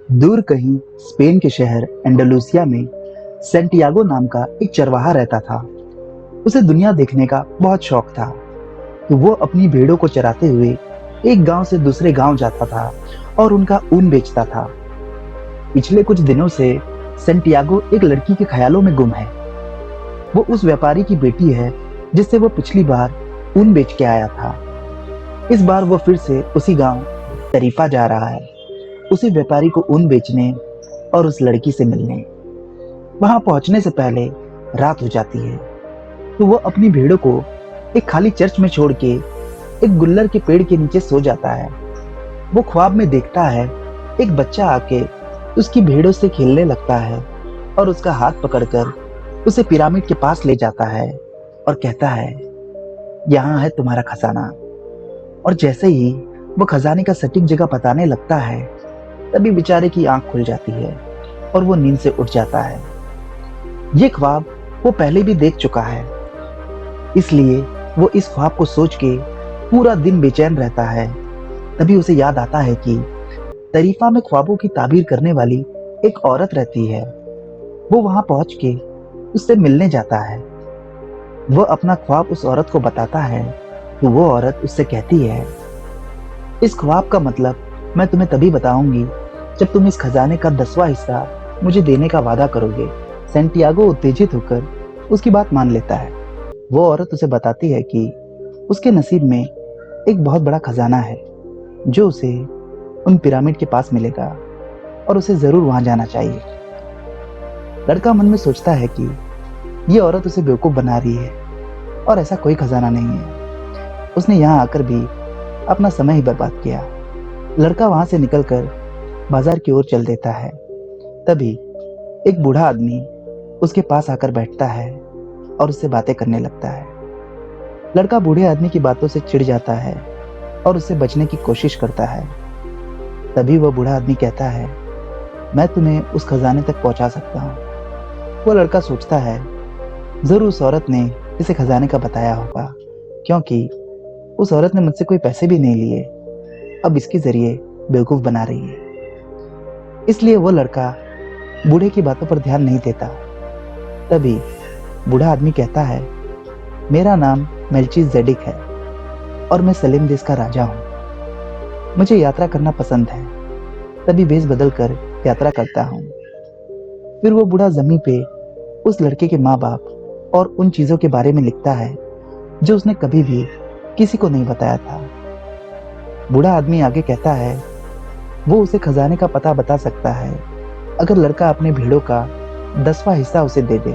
दूर कहीं स्पेन के शहर एंडालुसिया में सेंटियागो नाम का एक चरवाहा रहता था। उसे दुनिया देखने का बहुत शौक था। तो वो अपनी भेड़ों को चराते हुए एक गांव से दूसरे गांव जाता था और उनका ऊन बेचता था। पिछले कुछ दिनों से सेंटियागो एक लड़की के ख्यालों में गुम है। वो उस व्यापारी की बेटी है जिससे वो पिछली बार ऊन बेच के आया था। इस बार वो फिर से उसी गांव तरीफा जा रहा है, उसी व्यापारी को ऊन बेचने और उस लड़की से मिलने। वहां पहुंचने से पहले रात हो जाती है। तो वो अपनी भेड़ों को एक खाली चर्च में छोड़ के एक गुल्लर के पेड़ के नीचे सो जाता है। वो ख्वाब में देखता है एक बच्चा आके उसकी भेड़ों से खेलने लगता है और उसका हाथ पकड़कर उसे पिरामिड के पास ले जाता है और कहता है, यहाँ है तुम्हारा खजाना। और जैसे ही वो खजाने का सटीक जगह बताने लगता है, तभी बेचारे की आंख खुल जाती है और वो नींद से उठ जाता है। ये ख्वाब वो पहले भी देख चुका है, इसलिए वो इस ख्वाब को सोच के पूरा दिन बेचैन रहता है। तभी उसे याद आता है कि तरीफा में ख्वाबों की ताबीर करने वाली एक औरत रहती है। वो वहां पहुंच के उससे मिलने जाता है। वो अपना ख्वाब उस औरत को बताता है तो वो औरत उससे कहती है, इस ख्वाब का मतलब मैं तुम्हें तभी बताऊंगी जब तुम इस खजाने का 10वां हिस्सा मुझे देने का वादा करोगे। सेंटियागो उत्तेजित होकर उसकी बात मान लेता है। वो औरत उसे बताती है कि उसके नसीब में एक बहुत बड़ा खजाना है जो उसे उन पिरामिड के पास मिलेगा और उसे जरूर वहां जाना चाहिए। लड़का मन में सोचता है कि ये औरत उसे बेवकूफ बना रही है और ऐसा कोई खजाना नहीं है। उसने यहाँ आकर भी अपना समय ही बर्बाद किया। लड़का वहां से निकलकर बाजार की ओर चल देता है। तभी एक बूढ़ा आदमी उसके पास आकर बैठता है और उससे बातें करने लगता है। लड़का बूढ़े आदमी की बातों से चिढ़ जाता है और उससे बचने की कोशिश करता है। तभी वह बूढ़ा आदमी कहता है, मैं तुम्हें उस खजाने तक पहुंचा सकता हूँ। वो लड़का सोचता है, जरूर उस औरत ने इसे खजाने का बताया होगा, क्योंकि उस औरत ने मुझसे कोई पैसे भी नहीं लिए। अब इसके जरिए बेवकूफ बना रही है। इसलिए वो लड़का बूढ़े की बातों पर ध्यान नहीं देता। तभी बूढ़ा आदमी कहता है, मेरा नाम मेल्चीजेडेक है और मैं सलीम देश का राजा हूँ। मुझे यात्रा करना पसंद है, तभी भेष बदल कर यात्रा करता हूँ। फिर वो बूढ़ा जमीन पे उस लड़के के माँ बाप और उन चीजों के बारे में लिखता है जो उसने कभी भी किसी को नहीं बताया था। बूढ़ा आदमी आगे कहता है, वो उसे खजाने का पता बता सकता है अगर लड़का अपने भेड़ों का 10वां हिस्सा उसे दे दे।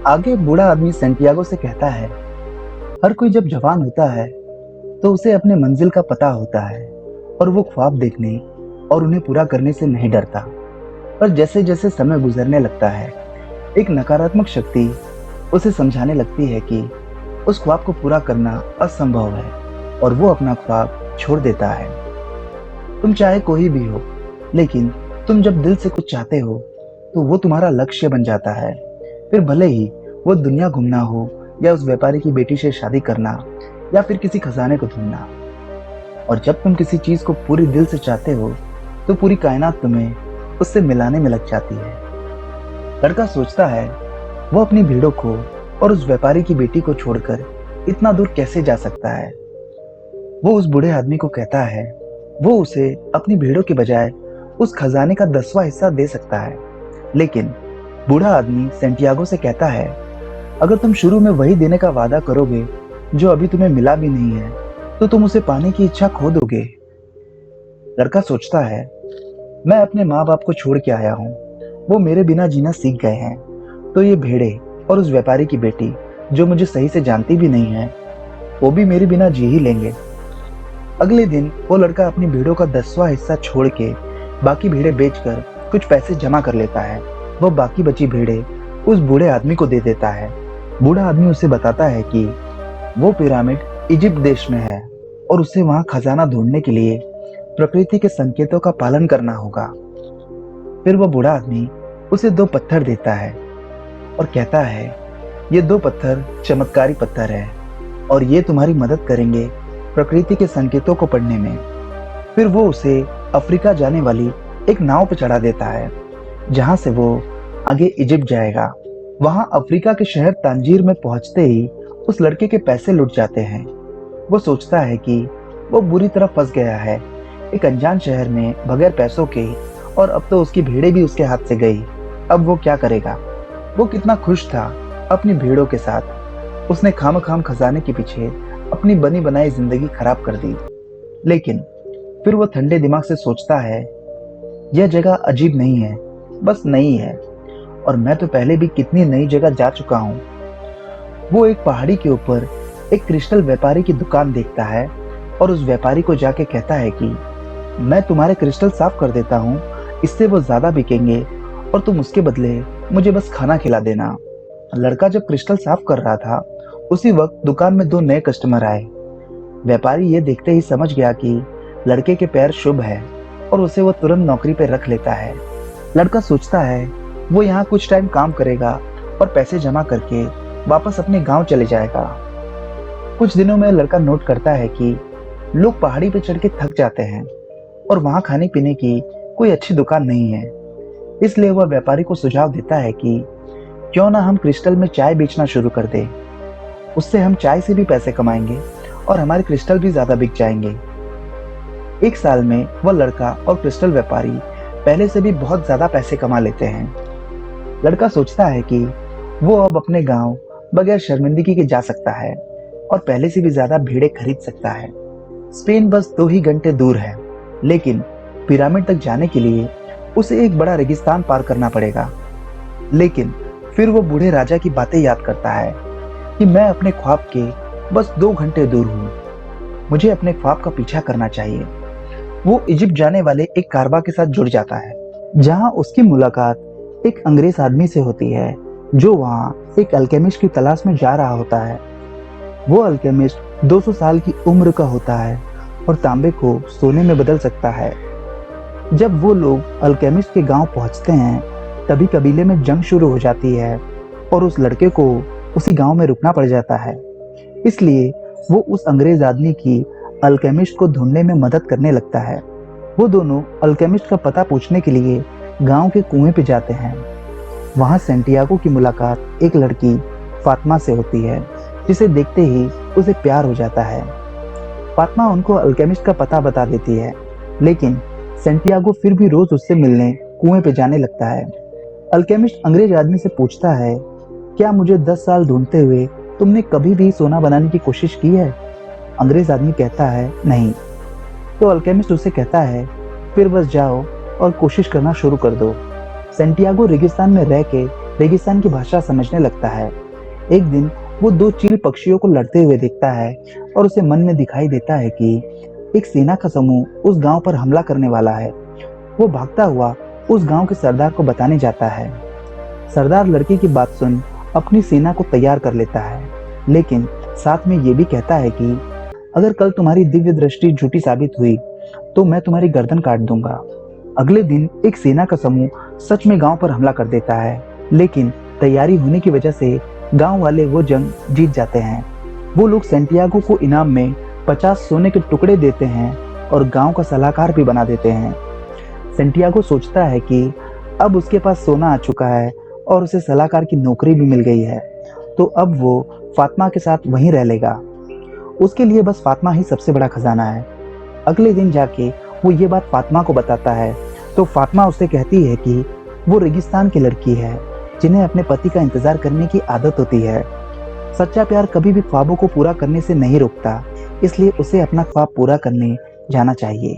आगे बूढ़ा आदमी सेंटियागो से कहता है, हर कोई जब जवान होता है तो उसे अपने मंजिल का पता होता है और वो ख्वाब देखने और उन्हें पूरा करने से नहीं डरता। पर जैसे जैसे समय गुजरने लगता है, एक नकारात्मक शक्ति उसे समझाने लगती है कि उस ख्वाब को पूरा करना असंभव है और वो अपना ख्वाब छोड़ देता है। तुम चाहे कोई भी हो, लेकिन तुम जब दिल से कुछ चाहते हो तो वो तुम्हारा लक्ष्य बन जाता है। फिर भले ही वो दुनिया घूमना हो या उस व्यापारी की बेटी से शादी करना या फिर किसी खजाने को ढूंढना। और जब तुम किसी चीज को पूरी दिल से चाहते हो तो पूरी कायनात तुम्हें उससे मिलाने में लग जाती है। लड़का सोचता है, वो अपनी भीड़ों को और उस व्यापारी की बेटी को छोड़कर इतना दूर कैसे जा सकता है। वो उस बूढ़े आदमी को कहता है, वो उसे अपनी भीड़ों के बजाय उस खजाने का 10वां हिस्सा दे सकता है। लेकिन बूढ़ा आदमी सेंटियागो से कहता है, अगर तुम शुरू में वही देने का वादा करोगे जो अभी तुम्हें मिला भी नहीं है, तो तुम उसे पाने की इच्छा खो दोगे। लड़का सोचता है, मैं अपने माँ बाप को छोड़ के आया हूँ, वो मेरे बिना जीना सीख गए हैं, तो ये भेड़े और उस व्यापारी की बेटी जो मुझे सही से जानती भी नहीं है, वो भी मेरे बिना जी ही लेंगे। अगले दिन वो लड़का अपनी भेड़ों का 10वां हिस्सा छोड़ के बाकी भेड़े बेचकर कुछ पैसे जमा कर लेता है। वो बाकी बची भेड़े उस बूढ़े आदमी को दे देता है। बूढ़ा आदमी उसे बताता है कि वो पिरामिड इजिप्ट देश में है और उसे वहां खजाना ढूंढने के लिए प्रकृति के संकेतों का पालन करना होगा। फिर वो बूढ़ा आदमी उसे 2 पत्थर देता है और कहता है, ये 2 पत्थर चमत्कारी पत्थर है और ये तुम्हारी मदद करेंगे प्रकृति के संकेतों को पढ़ने में। फिर वो उसे अफ्रीका जाने वाली एक नाव पर चढ़ा देता है, जहां से वो आगे इजिप्ट जाएगा। वहां अफ्रीका के शहर तांजीर में पहुंचते ही उस लड़के के पैसे लुट जाते हैं। वो सोचता है कि वो बुरी तरह फंस गया है एक अनजान शहर में बगैर पैसों के, और अब तो उसकी भेड़ें भी उसके हाथ से गई। अब वो क्या करेगा? वो कितना खुश था अपनी भेड़ों के साथ। उसने खामखाम खजाने के पीछे अपनी बनी बनाई जिंदगी खराब कर दी। लेकिन फिर वो ठंडे दिमाग से सोचता है, यह जगह अजीब नहीं है, बस नई है, और मैं तो पहले भी कितनी नई जगह जा चुका हूँ। वो एक पहाड़ी के ऊपर एक क्रिस्टल व्यापारी की दुकान देखता है और उस व्यापारी को जाके कहता है कि मैं तुम्हारे क्रिस्टल साफ कर देता हूँ, इससे वो ज्यादा बिकेंगे और तुम उसके बदले मुझे बस खाना खिला देना। लड़का जब क्रिस्टल साफ कर रहा था, उसी वक्त दुकान में दो नए कस्टमर आए। व्यापारी ये देखते ही समझ गया कि लड़के के पैर शुभ है और उसे वो तुरंत नौकरी पे रख लेता है। लड़का सोचता है वो यहाँ कुछ टाइम काम करेगा और पैसे जमा करके वापस अपने गांव चले जाएगा। कुछ दिनों में लड़का नोट करता है कि लोग पहाड़ी पे चढ़ के थक जाते हैं और वहां खाने पीने की कोई अच्छी दुकान नहीं है। इसलिए वह व्यापारी को सुझाव देता है कि क्यों ना हम क्रिस्टल में चाय बेचना शुरू कर दें। उससे हम चाय से भी पैसे कमाएंगे और हमारे क्रिस्टल भी ज्यादा बिक जाएंगे। एक साल में वह लड़का और क्रिस्टल व्यापारी पहले से भी बहुत ज्यादा पैसे कमा लेते हैं। लड़का सोचता है कि वो अब अपने गांव बगैर शर्मिंदगी के जा सकता है और पहले से भी ज्यादा भेड़ें खरीद सकता है। स्पेन बस 2 ही घंटे दूर है, लेकिन पिरामिड तक जाने के लिए उसे एक बड़ा रेगिस्तान पार करना पड़ेगा। लेकिन फिर वो बूढ़े राजा की बातें याद करता है कि मैं अपने ख्वाब के बस 2 घंटे दूर हूँ, मुझे अपने ख्वाब का पीछा करना चाहिए। वो इजिप्ट जाने वाले एक कारवा के साथ जुड़ जाता है, जहाँ उसकी मुलाकात एक अंग्रेज आदमी से होती है जो वहाँ एक अल्केमिस्ट की तलाश में जा रहा होता है। वो अल्केमिस्ट 200 साल की उम्र का होता है और तांबे को सोने में बदल सकता है। जब वो लोग अल्केमिस्ट के गांव पहुंचते हैं, तभी कबीले में जंग शुरू हो जाती है और उस लड़के को उसी गांव में रुकना पड़ जाता है। इसलिए वो उस अंग्रेज आदमी की अल्केमिस्ट को ढूंढने में मदद करने लगता है। वो दोनों अल्केमिस्ट का पता पूछने के लिए गांव के कुएं पे जाते हैं। वहां सेंटियागो की मुलाकात एक लड़की फातिमा से होती है, जिसे देखते ही उसे प्यार हो जाता है। फातिमा उनको अल्केमिस्ट का पता बता देती है, लेकिन सेंटियागो फिर भी रोज उससे मिलने कुएं पे जाने लगता है। अल्केमिस्ट अंग्रेज आदमी से पूछता है, क्या मुझे 10 साल ढूंढते हुए तुमने कभी भी सोना बनाने की कोशिश की है? अंग्रेज आदमी कहता है नहीं। तो अल्केमिस्ट उसे कहता है, फिर बस जाओ और कोशिश करना शुरू कर दो। सेंटियागो रेगिस्तान में रह के रेगिस्तान की भाषा समझने लगता है। एक दिन वो 2 चील पक्षियों को लड़ते हुए देखता है और उसे मन में दिखाई देता है कि एक सेना का समूह उस गांव पर हमला करने वाला है। वो भागता हुआ उस गांव के सरदार को बताने जाता है। सरदार लड़की की बात सुन अपनी सेना को तैयार कर लेता है, लेकिन साथ में ये भी कहता है कि अगर कल तुम्हारी दिव्य दृष्टि झूठी साबित हुई तो मैं तुम्हारी गर्दन काट दूंगा। अगले दिन एक सेना का समूह सच में गांव पर हमला कर देता है, लेकिन तैयारी होने की वजह से गांव वाले वो जंग जीत जाते हैं। वो लोग सेंटियागो को इनाम में 50 सोने के टुकड़े देते हैं और गांव का सलाहकार भी बना देते हैं। सेंटियागो सोचता है कि अब उसके पास सोना आ चुका है और उसे सलाहकार की नौकरी भी मिल गई है, तो अब वो फातिमा के साथ वहीं रह लेगा। उसके लिए बस फातिमा ही सबसे बड़ा खजाना है। अगले दिन जाके वो ये बात फातिमा को बताता है, तो फातिमा उसे कहती है कि वो रेगिस्तान की लड़की है जिन्हें अपने पति का इंतजार करने की आदत होती है। सच्चा प्यार कभी भी ख्वाबों को पूरा करने से नहीं रुकता, इसलिए उसे अपना ख्वाब पूरा करने जाना चाहिए।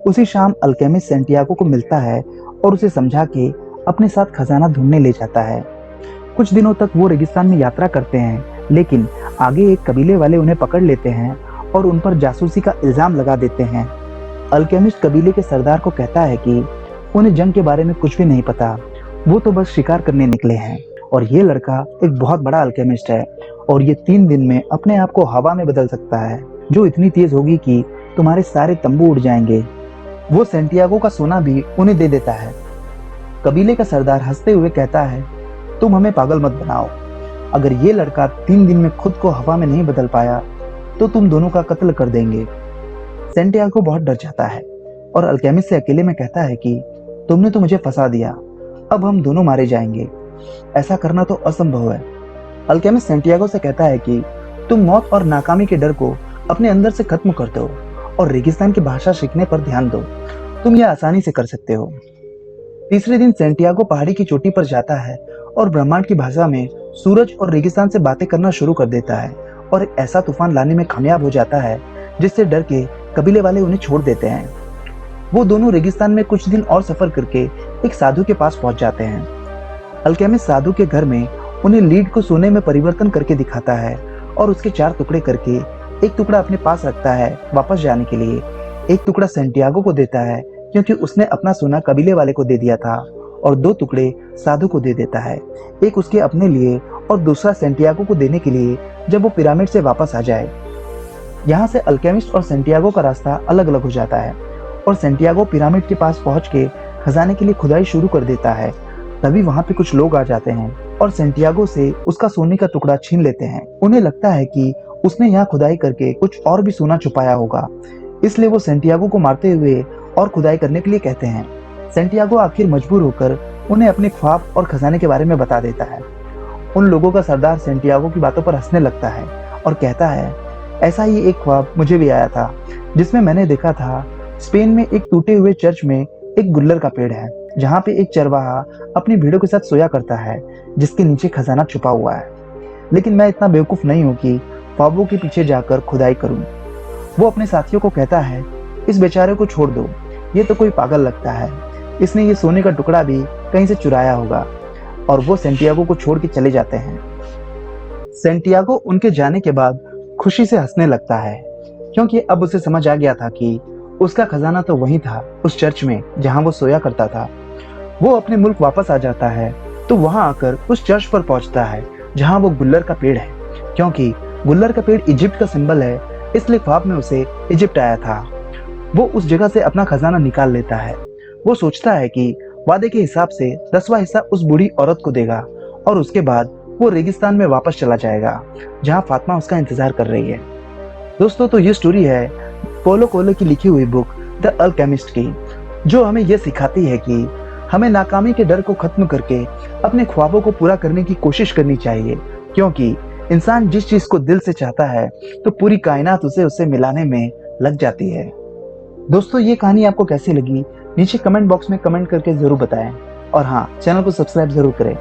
उसी शाम अल्केमिस्ट सेंटियागो को मिलता है और उसे समझा के अपने साथ खजाना ढूंढने ले जाता है। कुछ दिनों तक वो रेगिस्तान में यात्रा करते हैं, लेकिन आगे एक कबीले वाले उन्हें पकड़ लेते हैं और उन पर जासूसी का इल्जाम लगा देते हैं। अल्केमिस्ट कबीले के सरदार को कहता है कि उन्हें जंग के बारे में कुछ भी नहीं पता, वो तो बस शिकार करने निकले हैं, और ये लड़का एक बहुत बड़ा अल्केमिस्ट है और ये 3 दिन में अपने आप को हवा में बदल सकता है, जो इतनी तेज होगी कि तुम्हारे सारे तंबू उड़ जाएंगे। वो सेंटियागो का सोना भी उन्हें दे देता है। कबीले का सरदार हंसते हुए कहता है, तुम हमें पागल मत बनाओ, अगर ये लड़का 3 दिन में खुद को हवा में नहीं बदल पाया तो तुम दोनों का कत्ल कर देंगे। सेंटियागो बहुत डर जाता है, और अल्केमिस्ट से अकेले में कहता है कि तुमने तो मुझे फंसा दिया, अब हम दोनों मारे जाएंगे। ऐसा करना तो असंभव है। अल्केमिस्ट सैंटियागो से कहता है कि तुम मौत और नाकामी के डर को अपने अंदर से खत्म कर दो और रेगिस्तान की भाषा सीखने पर ध्यान दो। तुम यह आसानी से कर सकते हो। तीसरे दिन सैंटियागो पहाड़ी की चोटी पर जाता है और ब्रह्मांड की भाषा में सूरज और रेगिस्तान से बातें करना शुरू कर देता है और एक ऐसा तूफान लाने में कामयाब हो जाता है जिससे डर के कबीले वाले उन्हें छोड़ देते हैं। वो दोनों रेगिस्तान में कुछ दिन और सफर करके एक साधु के पास पहुंच जाते हैं। अल्केमिस्ट साधु के घर में उन्हें लीड को सोने में परिवर्तन करके दिखाता है और उसके 4 टुकड़े करके एक टुकड़ा अपने पास रखता है वापस जाने के लिए, एक टुकड़ा सैंटियागो को देता है क्योंकि उसने अपना सोना कबीले वाले को दे दिया था, और 2 टुकड़े साधु को दे देता है, एक उसके अपने लिए और दूसरा सैंटियागो को देने के लिए जब वो पिरामिड से वापस आ जाए। यहाँ से अल्केमिस्ट और सैंटियागो का रास्ता अलग अलग हो जाता है और सैंटियागो पिरामिड के पास पहुंच के खजाने के लिए खुदाई शुरू कर देता है। तभी वहां पे कुछ लोग आ जाते हैं और सैंटियागो से उसका सोने का टुकड़ा छीन लेते हैं। उन्हें लगता है कि उसने यहाँ खुदाई करके कुछ और भी सोना छुपाया होगा, इसलिए वो सैंटियागो को मारते हुए और खुदाई करने के लिए कहते हैं। सैंटियागो आखिर मजबूर होकर उन्हें अपने ख्वाब और खजाने के बारे में बता देता है। उन लोगों का सरदार सैंटियागो की बातों पर हंसने लगता है और कहता है, ऐसा ही एक ख्वाब मुझे भी आया था जिसमें मैंने देखा था स्पेन में एक टूटे हुए चर्च में एक गुल्लर का पेड़ है जहाँ पे एक चरवाहा अपनी भेड़ों के साथ सोया करता है जिसके नीचे खजाना छुपा हुआ है। लेकिन मैं इतना बेवकूफ नहीं हूँ कि ख्वाबों के पीछे जाकर खुदाई करूं। वो अपने साथियों को कहता है, इस बेचारे को छोड़ दो, ये तो कोई पागल लगता है, इसने ये सोने का टुकड़ा भी कहीं से चुराया होगा। और वो सैंटियागो को छोड़ के चले जाते हैं। सैंटियागो उनके जाने के बाद खुशी से हंसने लगता है क्योंकि अब उसे समझ आ गया था कि उसका खजाना तो वही था, उस चर्च में जहां वो सोया करता था। वो अपने मुल्क वापस आ जाता है तो वहां आकर उस चर्च पर पहुंचता है जहां वो गुल्लर का पेड़ है, क्योंकि गुल्लर का पेड़ इजिप्ट का सिंबल है, इसलिए ख्वाब में उसे इजिप्ट आया था। वो उस जगह से अपना खजाना निकाल लेता है। वो सोचता है कि वादे के हिसाब से 10वां हिस्सा उस बूढ़ी औरत को देगा और उसके बाद वो रेगिस्तान में वापस चला जाएगा जहां फातिमा उसका इंतजार कर रही है। दोस्तों, तो ये स्टोरी है पोलो कोएल्हो की लिखी हुई बुक द अल्केमिस्ट की, जो हमें यह सिखाती है कि हमें नाकामी के डर को खत्म करके अपने ख्वाबों को पूरा करने की कोशिश करनी चाहिए, क्योंकि इंसान जिस चीज को दिल से चाहता है तो पूरी कायनात उसे उससे मिलाने में लग जाती है। दोस्तों, ये कहानी आपको कैसी लगी नीचे कमेंट बॉक्स में कमेंट करके जरूर बताएं और हाँ, चैनल को सब्सक्राइब जरूर करें।